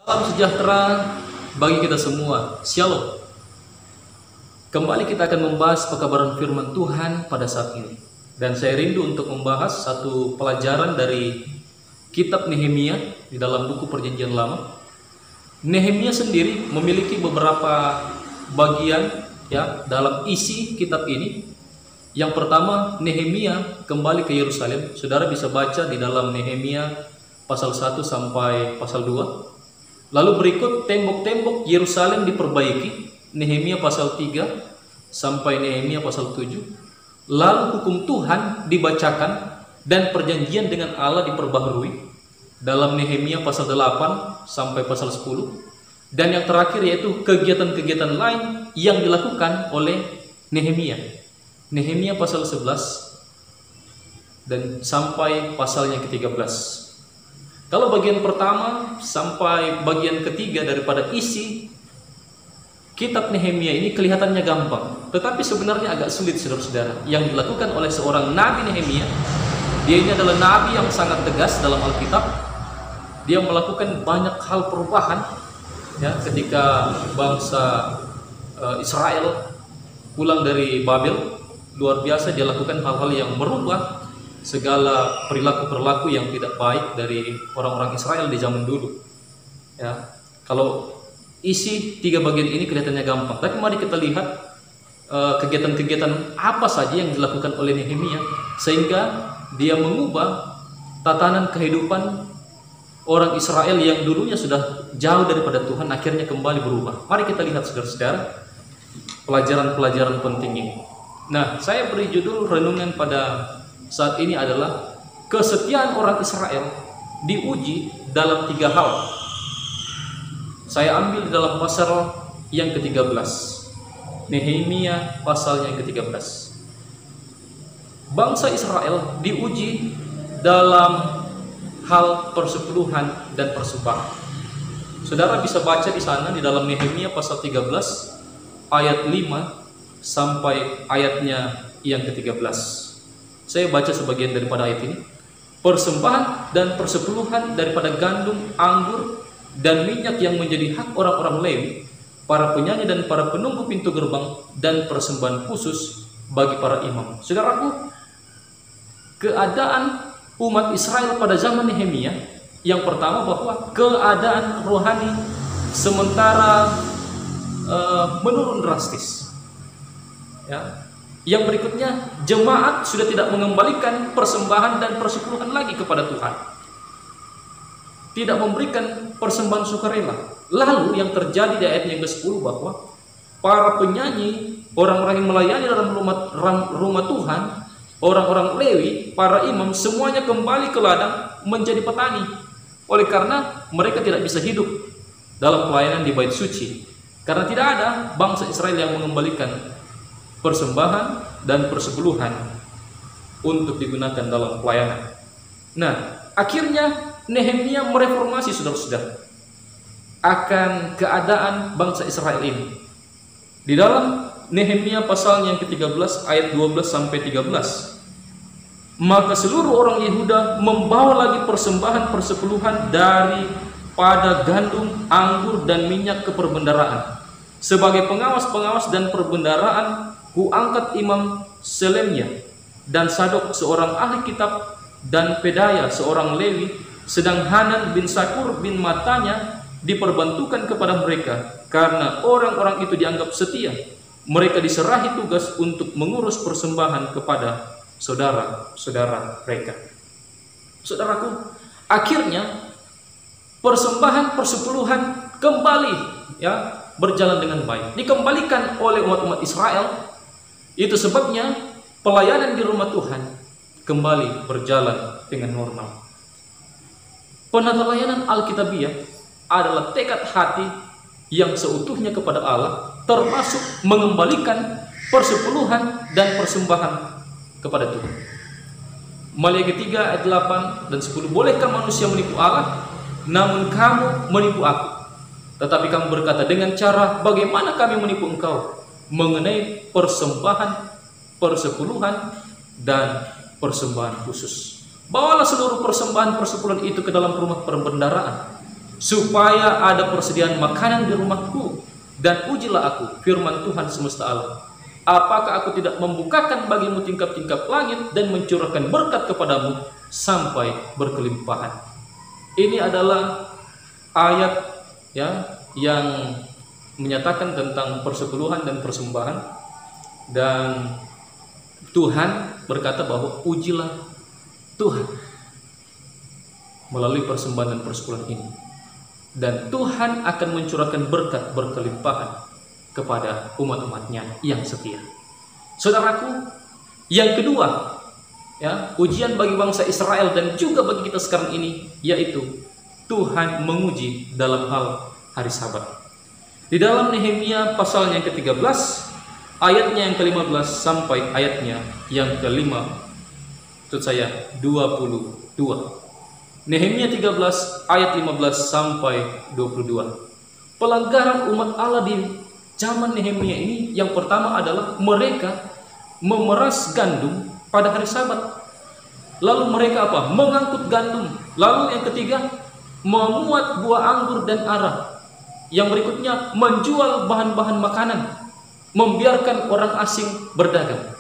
Salam sejahtera bagi kita semua. Shalom. Kembali kita akan membahas pekabaran firman Tuhan pada saat ini. Dan saya rindu untuk membahas satu pelajaran dari kitab Nehemia di dalam buku Perjanjian Lama. Nehemia sendiri memiliki beberapa bagian ya dalam isi kitab ini. Yang pertama, Nehemia kembali ke Yerusalem. Saudara bisa baca di dalam Nehemia pasal 1 sampai pasal 2. Lalu berikut tembok-tembok Yerusalem diperbaiki, Nehemia pasal 3 sampai Nehemia pasal 7. Lalu hukum Tuhan dibacakan dan perjanjian dengan Allah diperbaharui dalam Nehemia pasal 8 sampai pasal 10. Dan yang terakhir yaitu kegiatan-kegiatan lain yang dilakukan oleh Nehemia. Nehemia pasal 11 dan sampai pasalnya ke-13. Kalau bagian pertama sampai bagian ketiga daripada isi kitab Nehemia ini kelihatannya gampang, tetapi sebenarnya agak sulit, saudara-saudara. Yang dilakukan oleh seorang Nabi Nehemia, dia ini adalah Nabi yang sangat tegas dalam Alkitab. Dia melakukan banyak hal perubahan ya, ketika bangsa Israel pulang dari Babel. Luar biasa, dia lakukan hal-hal yang merubah segala perilaku-perilaku yang tidak baik dari orang-orang Israel di zaman dulu. Ya, kalau isi tiga bagian ini kelihatannya gampang, tapi mari kita lihat kegiatan-kegiatan apa saja yang dilakukan oleh Nehemia sehingga dia mengubah tatanan kehidupan orang Israel yang dulunya sudah jauh daripada Tuhan, akhirnya kembali berubah. Mari kita lihat, saudara-saudara, pelajaran-pelajaran penting ini. Nah, saya beri judul renungan pada saat ini adalah kesetiaan orang Israel diuji dalam tiga hal. Saya ambil dalam pasal yang ke-13, Nehemia pasal yang ke-13. Bangsa Israel diuji dalam hal persepuluhan dan persembahan. Saudara bisa baca di sana di dalam Nehemia pasal 13 ayat 5 sampai ayatnya yang ke-13. Saya baca sebagian daripada ayat ini. Persembahan dan persepuluhan daripada gandum, anggur, dan minyak yang menjadi hak orang-orang Lewi, para penyanyi dan para penunggu pintu gerbang, dan persembahan khusus bagi para imam. Saudaraku, keadaan umat Israel pada zaman Nehemia, yang pertama bahwa keadaan rohani sementara menurun drastis. Ya. Yang berikutnya, jemaat sudah tidak mengembalikan persembahan dan persepuluhan lagi kepada Tuhan, tidak memberikan persembahan sukarela. Lalu yang terjadi di ayat yang ke-10 bahwa para penyanyi, orang-orang yang melayani dalam rumah Tuhan, orang-orang Lewi, para imam, semuanya kembali ke ladang menjadi petani. Oleh karena mereka tidak bisa hidup dalam pelayanan di bait suci, karena tidak ada bangsa Israel yang mengembalikan persembahan dan persepuluhan untuk digunakan dalam pelayanan. Nah, akhirnya Nehemia mereformasi, saudara-saudara, akan keadaan bangsa Israel ini. Di dalam Nehemia pasal yang ke-13 ayat 12 sampai 13. Maka seluruh orang Yehuda membawa lagi persembahan persepuluhan daripada gandum, anggur, dan minyak ke perbendaraan. Sebagai pengawas-pengawas dan perbendaraan, kuangkat imam Selemia dan Sadok seorang ahli kitab dan Pedaya seorang Lewi, sedang Hanan bin Sakur bin Matanya diperbantukan kepada mereka karena orang-orang itu dianggap setia. Mereka diserahi tugas untuk mengurus persembahan kepada saudara-saudara mereka. Saudaraku, akhirnya persembahan persepuluhan kembali ya berjalan dengan baik, dikembalikan oleh umat-umat Israel. Itu sebabnya pelayanan di rumah Tuhan kembali berjalan dengan normal. Penata layanan Alkitabiah adalah tekad hati yang seutuhnya kepada Allah, termasuk mengembalikan persepuluhan dan persembahan kepada Tuhan. Maliaki 3 ayat 8 dan 10. Bolehkah manusia menipu Allah? Namun kamu menipu aku. Tetapi kamu berkata, dengan cara bagaimana kami menipu engkau? Mengenai persembahan, persepuluhan, dan persembahan khusus. Bawalah seluruh persembahan persepuluhan itu ke dalam rumah perbendaraan supaya ada persediaan makanan di rumahku, dan ujilah aku, firman Tuhan semesta alam. Apakah aku tidak membukakan bagimu tingkap-tingkap langit dan mencurahkan berkat kepadamu sampai berkelimpahan. Ini adalah ayat ya yang menyatakan tentang persepuluhan dan persembahan, dan Tuhan berkata bahwa ujilah Tuhan melalui persembahan dan persepuluhan ini, dan Tuhan akan mencurahkan berkat berkelimpahan kepada umat-umatnya yang setia. Saudaraku, yang kedua, ya, ujian bagi bangsa Israel dan juga bagi kita sekarang ini, yaitu Tuhan menguji dalam hal hari Sabat. Di dalam Nehemia pasalnya yang ke-13, ayatnya yang ke-15 sampai ayatnya yang ke-5, maksud saya 22. Nehemia 13 ayat 15 sampai 22. Pelanggaran umat Allah di zaman Nehemia ini yang pertama adalah mereka memeras gandum pada hari Sabat. Lalu mereka apa? Mengangkut gandum. Lalu yang ketiga, memuat buah anggur dan arah. Yang berikutnya, menjual bahan-bahan makanan, membiarkan orang asing berdagang.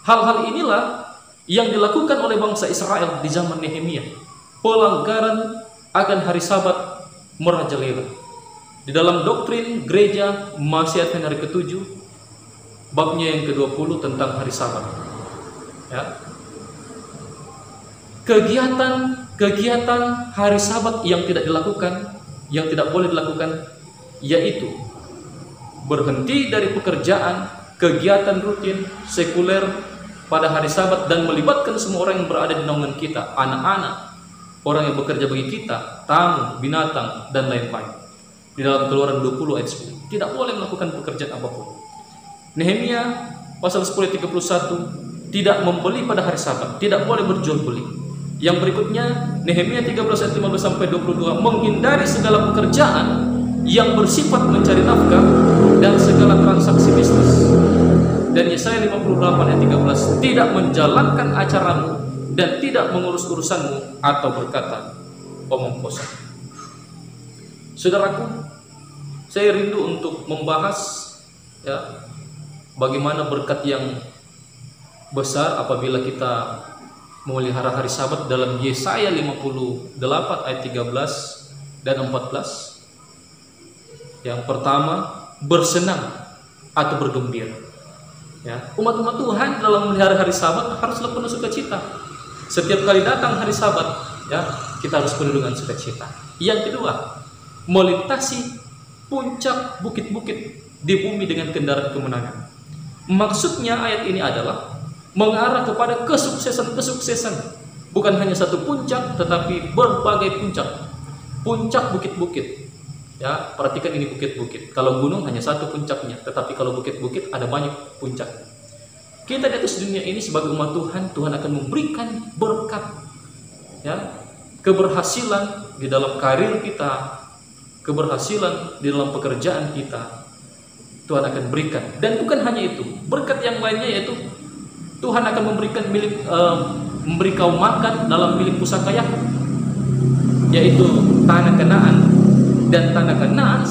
Hal-hal inilah yang dilakukan oleh bangsa Israel di zaman Nehemia. Pelanggaran akan hari Sabat merajalela. Di dalam doktrin gereja Masyiatkan hari ke-7, babnya yang ke-20 tentang hari Sabat, ya, kegiatan hari Sabat yang tidak dilakukan, yang tidak boleh dilakukan, yaitu berhenti dari pekerjaan, kegiatan rutin sekuler pada hari Sabat, dan melibatkan semua orang yang berada di naungan kita, anak-anak, orang yang bekerja bagi kita, tamu, binatang, dan lain-lain. Di dalam Keluaran 20 ayat 10, tidak boleh melakukan pekerjaan apapun. Nehemia pasal 10 ayat 31, tidak membeli pada hari Sabat, tidak boleh berjual beli. Yang berikutnya, Nehemia 13 ayat 15 sampai 22, menghindari segala pekerjaan yang bersifat mencari nafkah dan segala transaksi bisnis. Dan Yesaya 58 ayat 13, tidak menjalankan acaramu dan tidak mengurus urusanmu atau berkata omong kosong. Saudaraku, saya rindu untuk membahas, ya, bagaimana berkat yang besar apabila kita memelihara hari Sabat dalam Yesaya 58 ayat 13 dan 14. Yang pertama, bersenang atau bergembira. Ya, umat-umat Tuhan dalam memelihara hari Sabat haruslah penuh sukacita. Setiap kali datang hari Sabat, ya, kita harus penuh dengan sukacita. Yang kedua, melintasi puncak bukit-bukit di bumi dengan kendaraan kemenangan. Maksudnya ayat ini adalah mengarah kepada kesuksesan-kesuksesan, bukan hanya satu puncak tetapi berbagai puncak. Puncak bukit-bukit. Ya, perhatikan ini bukit-bukit. Kalau gunung hanya satu puncaknya, tetapi kalau bukit-bukit ada banyak puncak. Kita di atas dunia ini sebagai umat Tuhan, Tuhan akan memberikan berkat, ya, keberhasilan di dalam karir kita, keberhasilan di dalam pekerjaan kita, Tuhan akan berikan. Dan bukan hanya itu, berkat yang lainnya yaitu Tuhan akan memberikan memberi kau makan dalam milik pusaka Yakub, yaitu tanah Kanaan. Dan tanah Kanaan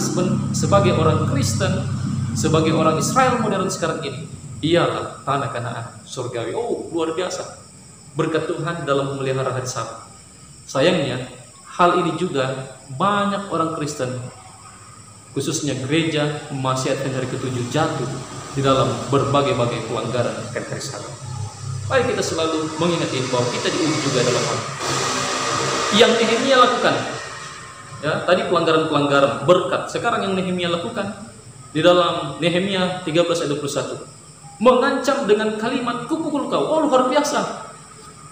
sebagai orang Kristen, sebagai orang Israel modern sekarang ini, ialah tanah Kanaan surgawi. Oh, luar biasa berkat Tuhan dalam memelihara hari Sabat. Sayangnya hal ini juga banyak orang Kristen, khususnya gereja Masyiatkan hari ke-7, jatuh di dalam berbagai-bagai pelanggaran akan hari Sabat. Mari kita selalu mengingat ini bahwa kita diuji juga dalam hal yang Nehemia lakukan. Ya, tadi pelanggaran-pelanggaran berkat. Sekarang yang Nehemia lakukan di dalam Nehemia 13 ayat 21, mengancam dengan kalimat kupukul kau. Oh, luar biasa.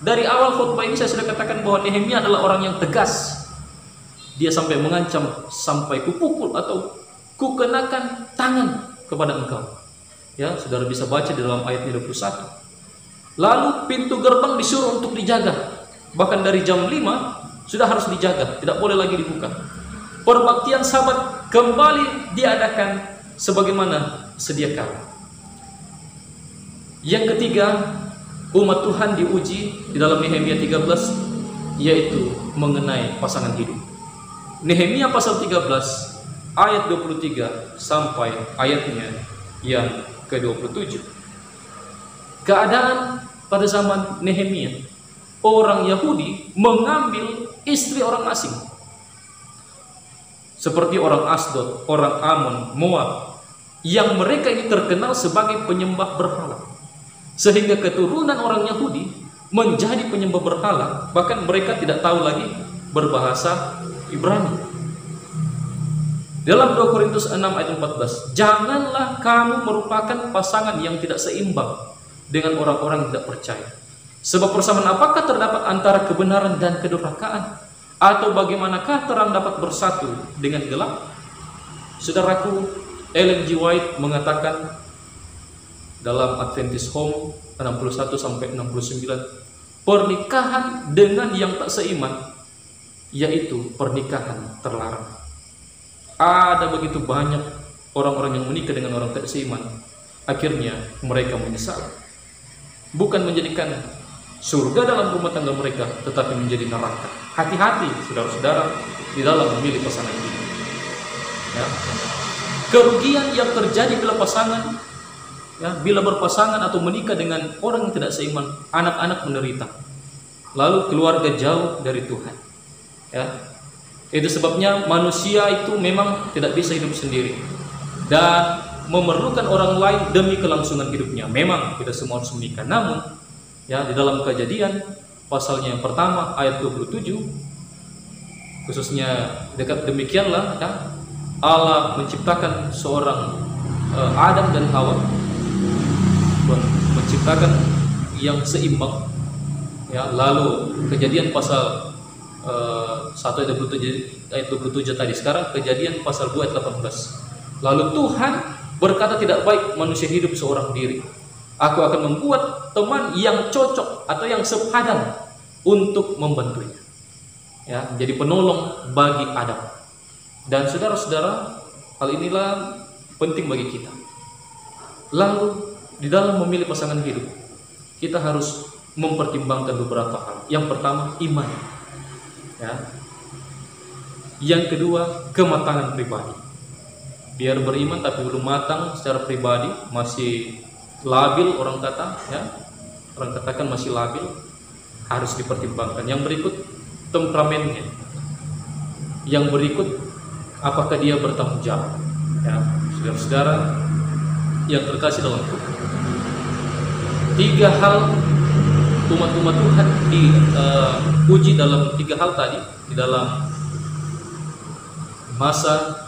Dari awal khotbah ini saya sudah katakan bahwa Nehemia adalah orang yang tegas. Dia sampai mengancam, sampai kupukul atau kukenakan tangan kepada engkau. Ya, saudara bisa baca di dalam ayat 21. Lalu pintu gerbang disuruh untuk dijaga. Bahkan dari jam 5 sudah harus dijaga, tidak boleh lagi dibuka. Perbaktian Sabat kembali diadakan sebagaimana sedia kala. Yang ketiga, umat Tuhan diuji di dalam Nehemia 13, yaitu mengenai pasangan hidup. Nehemia pasal 13 ayat 23 sampai ayatnya yang ke-27. Keadaan pada zaman Nehemia, orang Yahudi mengambil istri orang asing, seperti orang Asdod, orang Amon, Moab, yang mereka ini terkenal sebagai penyembah berhala, sehingga keturunan orang Yahudi menjadi penyembah berhala, bahkan mereka tidak tahu lagi berbahasa Ibrani. Dalam 2 Korintus 6 ayat 14, janganlah kamu merupakan pasangan yang tidak seimbang dengan orang-orang yang tidak percaya. Sebab persamaan apakah terdapat antara kebenaran dan kedurhakaan? Atau bagaimanakah terang dapat bersatu dengan gelap? Saudaraku, Ellen G. White mengatakan dalam Adventist Home 61 sampai 69, pernikahan dengan yang tak seiman yaitu pernikahan terlarang. Ada begitu banyak orang-orang yang menikah dengan orang tak seiman, akhirnya mereka menyesal. Bukan menjadikan surga dalam rumah tangga mereka, tetapi menjadi neraka. Hati-hati saudara-saudara di dalam memilih pasangan ini. Ya. Kerugian yang terjadi bila pasangan, ya, bila berpasangan atau menikah dengan orang yang tidak seiman, anak-anak menderita, lalu keluarga jauh dari Tuhan. Ya. Itu sebabnya manusia itu memang tidak bisa hidup sendiri dan memerlukan orang lain demi kelangsungan hidupnya. Memang kita semua harus menikah, namun ya, di dalam Kejadian pasalnya yang pertama ayat 27 khususnya dekat demikianlah ya, Allah menciptakan seorang Adam dan Hawa, menciptakan yang seimbang ya. Lalu Kejadian pasal 1 ayat 27 tadi, sekarang Kejadian pasal 2 ayat 18. Lalu Tuhan berkata, tidak baik manusia hidup seorang diri. Aku akan membuat teman yang cocok atau yang sepadan untuk membantunya. Ya, menjadi penolong bagi Adam. Dan saudara-saudara, hal inilah penting bagi kita. Lalu di dalam memilih pasangan hidup, kita harus mempertimbangkan beberapa hal. Yang pertama, iman. Ya. Yang kedua, kematangan pribadi. Biar beriman tapi belum matang secara pribadi, masih labil, orang kata ya, orang katakan masih labil, harus dipertimbangkan. Yang berikut, temperamennya. Yang berikut, apakah dia bertanggung jawab. Ya, saudara-saudara yang terkasih dalam Tuhan, 3 hal umat-umat Tuhan diuji dalam 3 hal tadi, di dalam masa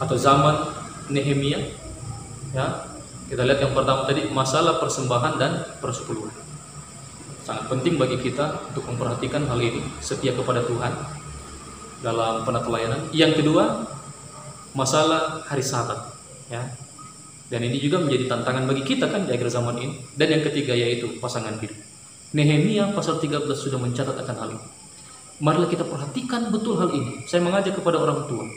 atau zaman Nehemia. Ya, kita lihat yang pertama tadi, masalah persembahan dan persepuluhan. Sangat penting bagi kita untuk memperhatikan hal ini, setia kepada Tuhan dalam penata pelayanan. Yang kedua, masalah hari Sabat. Ya, dan ini juga menjadi tantangan bagi kita kan di akhir zaman ini. Dan yang ketiga yaitu pasangan hidup. Nehemia pasal 13 sudah mencatat akan hal ini. Marilah kita perhatikan betul hal ini. Saya mengajak kepada orang tua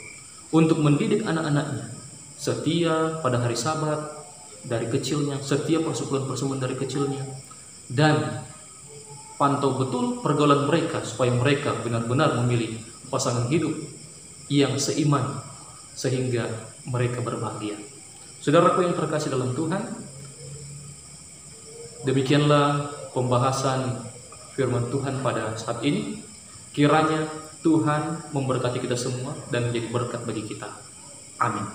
untuk mendidik anak-anaknya setia pada hari Sabat dari kecilnya, setia persepuluhan dari kecilnya, dan pantau betul pergaulan mereka supaya mereka benar-benar memilih pasangan hidup yang seiman sehingga mereka berbahagia. Saudaraku yang terkasih dalam Tuhan, demikianlah pembahasan firman Tuhan pada saat ini. Kiranya Tuhan memberkati kita semua dan menjadi berkat bagi kita. Amin.